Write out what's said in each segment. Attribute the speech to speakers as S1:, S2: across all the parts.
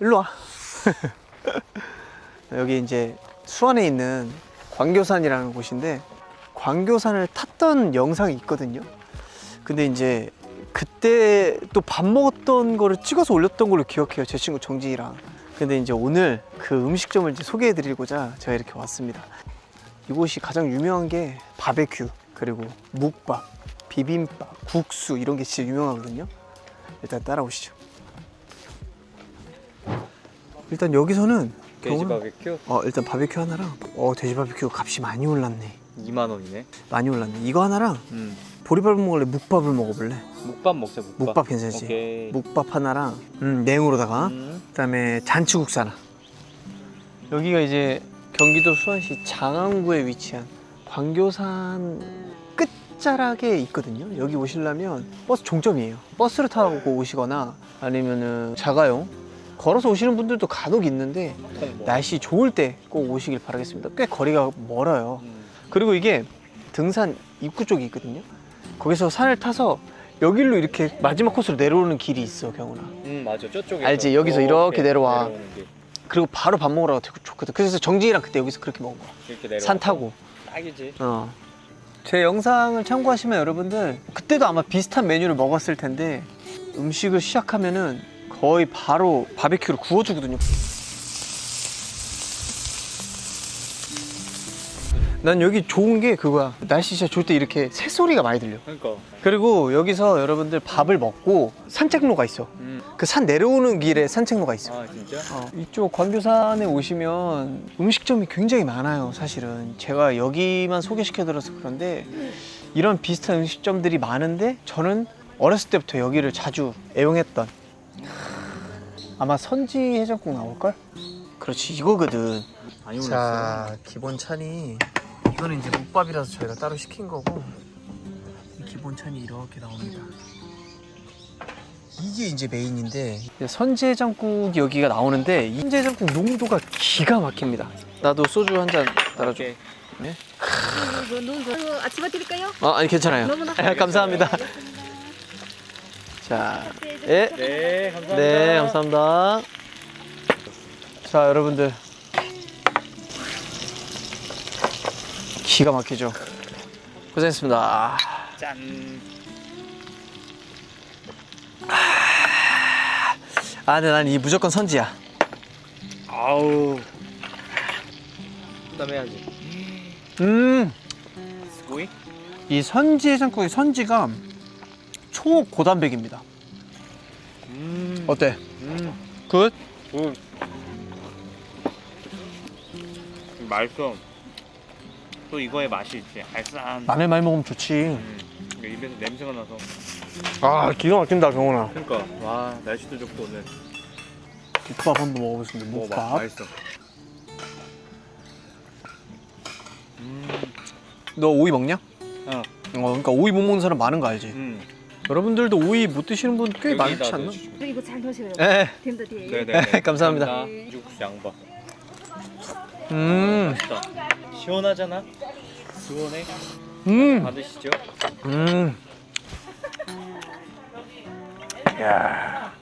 S1: 일로 와. 여기 이제 수원에 있는 광교산이라는 곳인데 광교산을 탔던 영상이 있거든요. 근데 이제 그때 또 밥 먹었던 거를 찍어서 올렸던 걸로 기억해요. 제 친구 정진이랑. 근데 이제 오늘 그 음식점을 이제 소개해 드리고자 제가 이렇게 왔습니다. 이곳이 가장 유명한 게 바베큐, 그리고 묵밥, 비빔밥, 국수 이런 게 진짜 유명하거든요. 일단 따라오시죠. 일단 여기서는
S2: 돼지 바베큐?
S1: 일단 바베큐 하나랑 돼지 바베큐 값이 많이 올랐네.
S2: 2만 원이네.
S1: 많이 올랐네. 이거 하나랑 보리밥을 먹을래? 묵밥을 먹어볼래?
S2: 묵밥 먹자.
S1: 묵밥 괜찮지?
S2: 오케이.
S1: 묵밥 하나랑 냉으로다가 그다음에 잔치국수 하나. 여기가 이제 경기도 수원시 장안구에 위치한 광교산 끝자락에 있거든요. 여기 오시려면 버스 종점이에요. 버스를 타고 오시거나 아니면은 자가용 걸어서 오시는 분들도 간혹 있는데 날씨 좋을 때 꼭 오시길 바라겠습니다. 꽤 거리가 멀어요. 그리고 이게 등산 입구 쪽이 있거든요. 거기서 산을 타서 여기로 이렇게 마지막 코스로 내려오는 길이 있어, 경훈아.
S2: 맞아. 저쪽에.
S1: 알지? 여기서 이렇게 내려와.
S2: 내려오는 길.
S1: 그리고 바로 밥 먹으러 되게 좋거든. 그래서 정진이랑 그때 여기서 그렇게 먹은 거야.
S2: 이렇게 내려와.
S1: 산 타고.
S2: 딱이지.
S1: 제 영상을 참고하시면 여러분들 그때도 아마 비슷한 메뉴를 먹었을 텐데 음식을 시작하면은 거의 바로 바베큐를 구워주거든요. 난 여기 좋은 게 그거야. 날씨 진짜 좋을 때 이렇게 새소리가 많이 들려.
S2: 그러니까.
S1: 그리고 여기서 여러분들 밥을 먹고 산책로가 있어. 그 산 내려오는 길에 산책로가 있어.
S2: 아 진짜?
S1: 이쪽 광교산에 오시면 음식점이 굉장히 많아요. 사실은 제가 여기만 소개시켜드려서 그런데 이런 비슷한 음식점들이 많은데 저는 어렸을 때부터 여기를 자주 애용했던, 아마 선지 해장국 나올걸? 그렇지, 이거거든.
S2: 많이 올랐어.
S1: 자, 기본 찬이 이거는 이제 묵밥이라서 저희가 따로 시킨 거고, 이 기본 찬이 이렇게 나옵니다. 이게 이제 메인인데 선지 해장국이 여기가 나오는데 이 선지 해장국 농도가 기가 막힙니다. 나도 소주 한 잔 따라줘.
S2: 오케이.
S1: 네?
S3: 이거 아침에 드릴까요?
S1: 아니 괜찮아요.
S3: 너무나
S1: 감사합니다. 자, 예.
S2: 네, 감사합니다.
S1: 네, 감사합니다. 자, 여러분들 기가 막히죠. 고생했습니다.
S2: 짠.
S1: 근데 난 이 무조건 선지야.
S2: 아우. 그다음에 해야지. 스고이?
S1: 이 선지 해장국의 선지가 초고단백입니다. 어때? 굿?
S2: 맛있어. 또 이거의 맛이 있지. 알싸한.
S1: 마늘 많이 먹으면 좋지.
S2: 입에서 냄새가 나서.
S1: 기가 막힌다, 경훈아.
S2: 그러니까 와 날씨도 좋고 오늘.
S1: 묵밥 한번 먹어보겠습니다.
S2: 먹어봐.
S1: 묵밥.
S2: 맛있어.
S1: 너 오이 먹냐? 그러니까 오이 못 먹는 사람 많은 거 알지? 여러분들도 오이 못 드시는 분 꽤 많지 않나?
S3: 이거 잘 넣으세요.
S1: 네.
S3: 된다 뒤에.
S2: 네네.
S1: 감사합니다.
S2: 육수 양파.
S1: 음.
S2: 맛있다. 시원하잖아. 시원해. 받으시죠.
S1: 야.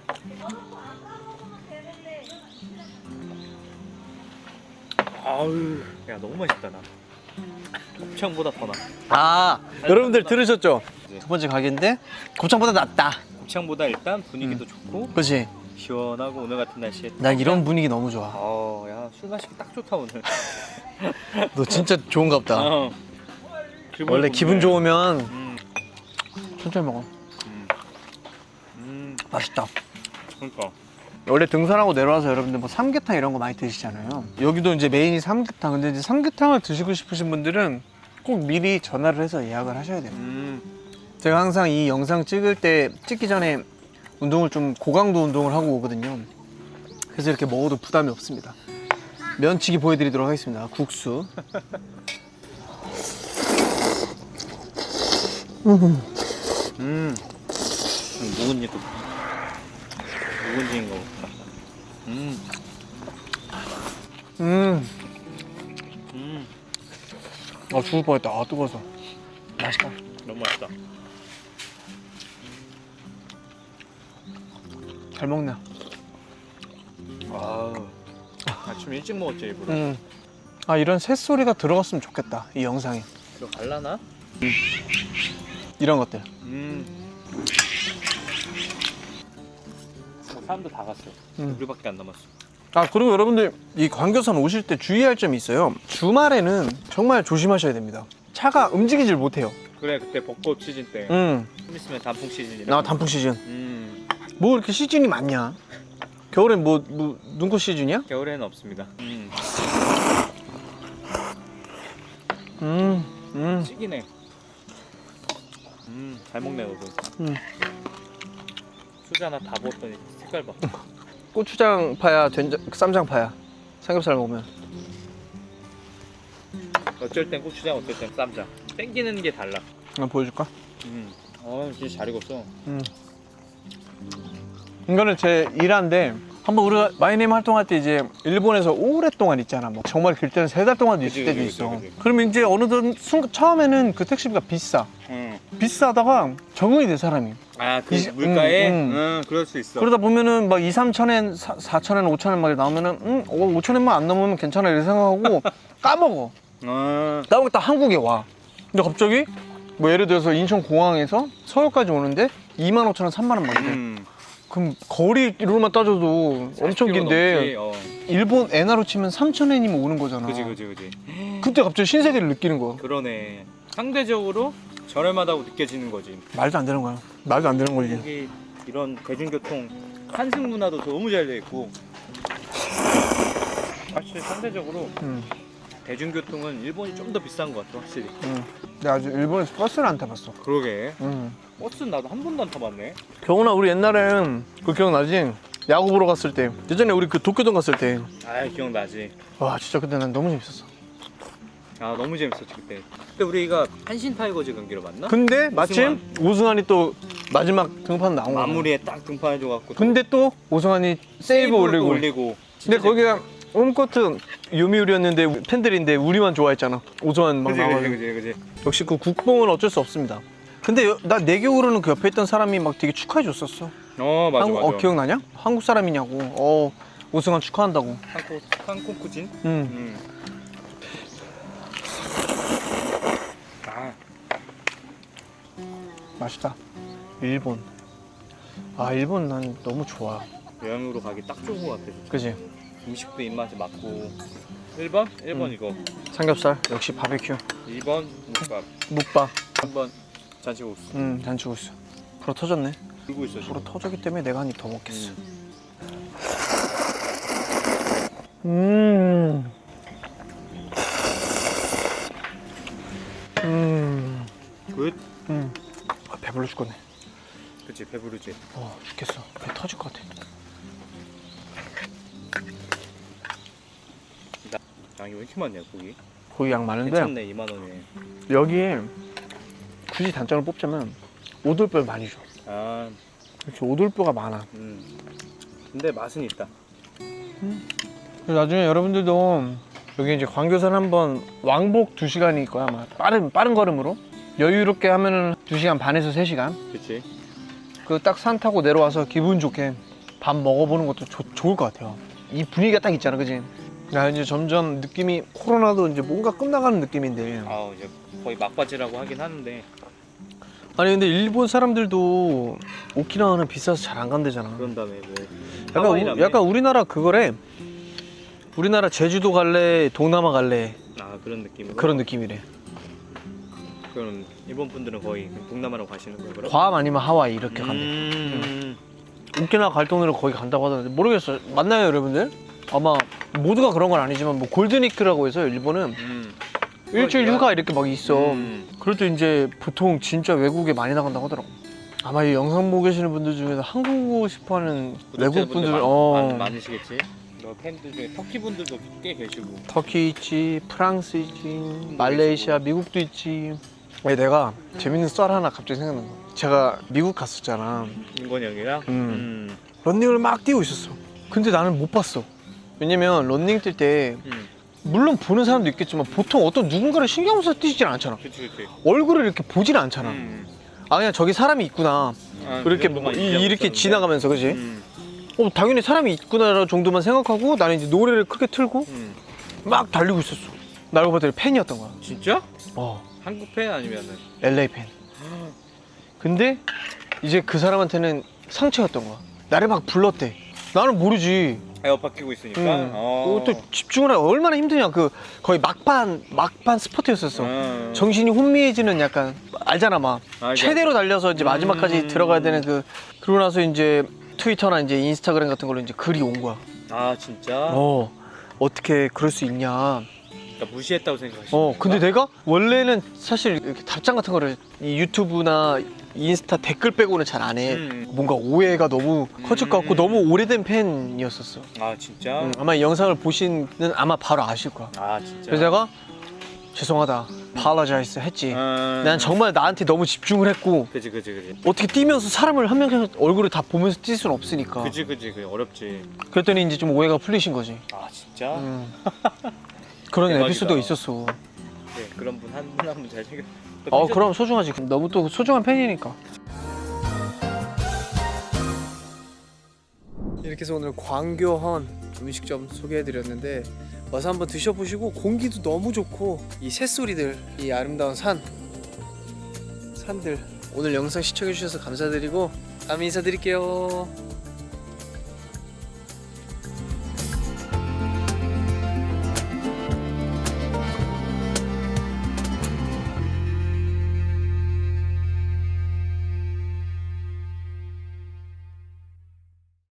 S2: 아우, 야 너무 맛있다 나. 곱창보다 더 나.
S1: 여러분들 들으셨죠? 두 번째 가게인데 곱창보다 낫다.
S2: 곱창보다 일단 분위기도 좋고
S1: 그렇지?
S2: 시원하고 오늘 같은 날씨에.
S1: 난 이런 분위기 너무 좋아.
S2: 야 술 마시기 딱 좋다 오늘.
S1: 너 진짜 좋은가 보다. 원래 기분 좋으면 천천히 먹어. 맛있다.
S2: 그러니까.
S1: 원래 등산하고 내려와서 여러분들 뭐 삼계탕 이런 거 많이 드시잖아요. 여기도 이제 메인이 삼계탕. 근데 이제 삼계탕을 드시고 싶으신 분들은 꼭 미리 전화를 해서 예약을 하셔야 돼요. 제가 항상 이 영상 찍기 전에 운동을 좀 고강도 운동을 하고 오거든요. 그래서 이렇게 먹어도 부담이 없습니다. 면치기 보여드리도록 하겠습니다. 국수.
S2: 묵은지인 거.
S1: 죽을 뻔했다. 뜨거워서. 맛있다.
S2: 너무 맛있다.
S1: 잘 먹네.
S2: 아침 일찍 먹었지 일부러.
S1: 아 이런 새소리가 들어갔으면 좋겠다 이 영상에.
S2: 들어갈라나?
S1: 이런 것들.
S2: 사람들 다 갔어. 우리밖에 안 남았어.
S1: 아 그리고 여러분들 이 광교산 오실 때 주의할 점이 있어요. 주말에는 정말 조심하셔야 됩니다. 차가 움직이질 못해요.
S2: 그래 그때 벚꽃 시즌 때.
S1: 좀
S2: 있으면 단풍 시즌이라.
S1: 나 단풍 시즌. 뭐 이렇게 시즌이 많냐? 겨울엔 뭐 눈꽃 시즌이야?
S2: 겨울에는 없습니다. 찌기네. 잘 먹네 너도. 수저 하나 다 부었더니 색깔 봐.
S1: 고추장 파야, 된장, 쌈장 파야. 삼겹살 먹으면.
S2: 어쩔 땐 고추장, 어쩔 땐 쌈장. 땡기는 게 달라.
S1: 한번 보여줄까?
S2: 진짜 잘 익었어.
S1: 이거는 제 일화인데 한번 우리가 마이네임 활동할 때 이제 일본에서 오랫동안 있잖아. 뭐 정말 길 때는 3달 동안도 있을 때도 있어.
S2: 그치.
S1: 그러면 이제 어느덧 처음에는 그 택시비가 비싸. 비싸다가 적응이 돼 사람이.
S2: 아, 그
S1: 이제-
S2: 물가에? 그럴 수 있어.
S1: 그러다 보면은 막 2, 3천엔, 4천엔, 5천엔 막 나오면은 5천엔만 안 넘으면 괜찮아 이렇게 생각하고 까먹어. 까먹다 한국에 와. 근데 갑자기 뭐 예를 들어서 인천공항에서 서울까지 오는데 2만 5천 원, 3만 원 말이래. 그럼 거리로만 따져도 엄청 긴데 일본 엔화로 치면 3,000엔이면 오는 거잖아.
S2: 그지.
S1: 그때 갑자기 신세계를 느끼는 거야.
S2: 그러네. 상대적으로 저렴하다고 느껴지는 거지.
S1: 말도 안 되는 거야. 말도 안 되는 거지.
S2: 여기 이런 대중교통 환승 문화도 너무 잘 돼 있고. 확실히 상대적으로 대중교통은 일본이 좀 더 비싼 것 같아 확실히.
S1: 내가 아직 일본에서 버스를 안 타봤어.
S2: 그러게. 버스는 나도 한 번도 안 타봤네.
S1: 경훈아, 우리 옛날엔 그 기억나지? 야구 보러 갔을 때. 예전에 우리 그 도쿄동 갔을 때.
S2: 아 기억나지.
S1: 와 진짜 그때 난 너무 재밌었어.
S2: 아 너무 재밌었지 그때. 그때 우리가 한신 타이거즈 경기로 봤나?
S1: 근데 마침 오승환이 또 마지막 등판 나온 거야.
S2: 마무리에 딱 등판해줘갖고.
S1: 근데 또 오승환이 세이브 올리고. 근데 거기가 홈코트 요미우리였는데 팬들인데 우리만 좋아했잖아. 오승환 막 나와가지고.
S2: 그지.
S1: 역시 그 국뽕은 어쩔 수 없습니다. 근데 나 내 기억으로는 그 옆에 있던 사람이 막 되게 축하해 줬었어.
S2: 맞아.
S1: 기억나냐? 한국 사람이냐고. 오승환 축하한다고.
S2: 한코쿠진?
S1: 맛있다. 일본. 아 일본 난 너무 좋아.
S2: 여행으로 가기 딱 좋은 것 같아. 진짜.
S1: 그지?
S2: 음식도 입맛에 맞고. 1번? 1번 이거.
S1: 삼겹살 역시 바베큐.
S2: 2번 묵밥.
S1: 묵밥.
S2: 3번 잔치국수.
S1: 잔치국수. 불어 터졌네.
S2: 들고 있어 지금.
S1: 불어 터졌기 때문에 내가 한 입 더 먹겠어.
S2: 굿.
S1: 아, 배불러 죽겠네.
S2: 그치 배부르지.
S1: 죽겠어. 배 터질 것 같아.
S2: 양이 왜 이렇게 많냐 고기?
S1: 고기 양 많은데
S2: 괜찮네 2만 원에.
S1: 여기에 굳이 단점을 뽑자면 오돌뼈를 많이 줘.
S2: 아,
S1: 이렇게 오돌뼈가 많아.
S2: 근데 맛은 있다.
S1: 나중에 여러분들도 여기 이제 광교산 한번 왕복 2시간일 거야 아마. 빠른 걸음으로 여유롭게 하면은 2시간 반에서 3시간.
S2: 그치?
S1: 그 딱 산 타고 내려와서 기분 좋게 밥 먹어보는 것도 좋을 것 같아요. 이 분위기가 딱 있잖아, 그지? 나 이제 점점 느낌이 코로나도 이제 뭔가 끝나가는 느낌인데.
S2: 이제 거의 막바지라고 하긴 하는데.
S1: 아니 근데 일본 사람들도 오키나와는 비싸서 잘 안 간대잖아.
S2: 그런 다음에 뭐
S1: 약간 우리나라 그거래. 우리나라 제주도 갈래, 동남아 갈래.
S2: 그런 느낌이고.
S1: 그런 느낌이래.
S2: 그럼 일본 분들은 거의 동남아로 가시는 거예요? 그럼?
S1: 괌 아니면 하와이 이렇게 간대. 오키나와 갈 돈으로 거기 간다고 하던데 모르겠어요. 맞나요 여러분들? 아마 모두가 그런 건 아니지만 뭐 골든위크라고 해서 일본은 일주일 휴가 이렇게 막 있어. 그럴 때 이제 보통 진짜 외국에 많이 나간다고 하더라고. 아마 이 영상 보고 계시는 분들 중에서 한국 오고 싶어하는 외국 분들
S2: 많으시겠지? 너 팬들 중에 터키 분들도 꽤 계시고.
S1: 터키 있지, 프랑스 있지, 말레이시아, 미국도 있지. 내가 재밌는 썰 하나 갑자기 생각난 거야. 제가 미국 갔었잖아.
S2: 인건이 형이랑?
S1: 런닝을 막 뛰고 있었어. 근데 나는 못 봤어. 왜냐면 런닝 뛸 때 물론 보는 사람도 있겠지만 보통 어떤 누군가를 신경 써서 뛰지는 않잖아.
S2: 그치.
S1: 얼굴을 이렇게 보지는 않잖아. 그냥 저기 사람이 있구나. 이렇게
S2: 그 정도만
S1: 이렇게
S2: 있었는데.
S1: 지나가면서 그지? 당연히 사람이 있구나 정도만 생각하고 나는 이제 노래를 크게 틀고 막 달리고 있었어. 나를 봤더니 팬이었던 거야.
S2: 진짜?
S1: 어,
S2: 한국 팬 아니면은?
S1: LA 팬. 근데 이제 그 사람한테는 상처였던 거야. 나를 막 불렀대. 나는 모르지.
S2: 에어팟 끼고 있으니까.
S1: 또 집중을 하기 얼마나 힘드냐. 그 거의 막판 스포트였었어. 정신이 혼미해지는 약간 알잖아 막
S2: 알죠.
S1: 최대로 달려서 이제 마지막까지 들어가야 되는 그러고 나서 이제 트위터나 이제 인스타그램 같은 걸로 이제 글이 온 거야.
S2: 아 진짜?
S1: 어떻게 그럴 수 있냐.
S2: 그러니까 무시했다고 생각하시는
S1: 근데 내가 원래는 사실 이렇게 답장 같은 거를 이 유튜브나 인스타 댓글 빼고는 잘 안 해. 뭔가 오해가 너무 커질 것 같고 너무 오래된 팬이었었어.
S2: 아 진짜?
S1: 아마 이 영상을 보시는 아마 바로 아실 거야.
S2: 아 진짜?
S1: 그래서 내가 죄송하다, apologize 했지. 난 정말 나한테 너무 집중을 했고
S2: 그지.
S1: 어떻게 뛰면서 사람을 한 명 얼굴을 다 보면서 뛸 수는 없으니까.
S2: 그지 어렵지.
S1: 그랬더니 이제 좀 오해가 풀리신 거지.
S2: 아 진짜?
S1: 그런
S2: 대박이다.
S1: 에피소드가 있었어.
S2: 네, 그런 분 한 분 잘생겼.
S1: 그럼 소중하지. 너무 또 소중한 팬이니까. 이렇게 해서 오늘 광교헌 음식점 소개해드렸는데 와서 한번 드셔보시고 공기도 너무 좋고 이 새소리들, 이 아름다운 산들 오늘 영상 시청해주셔서 감사드리고 다음에 인사드릴게요.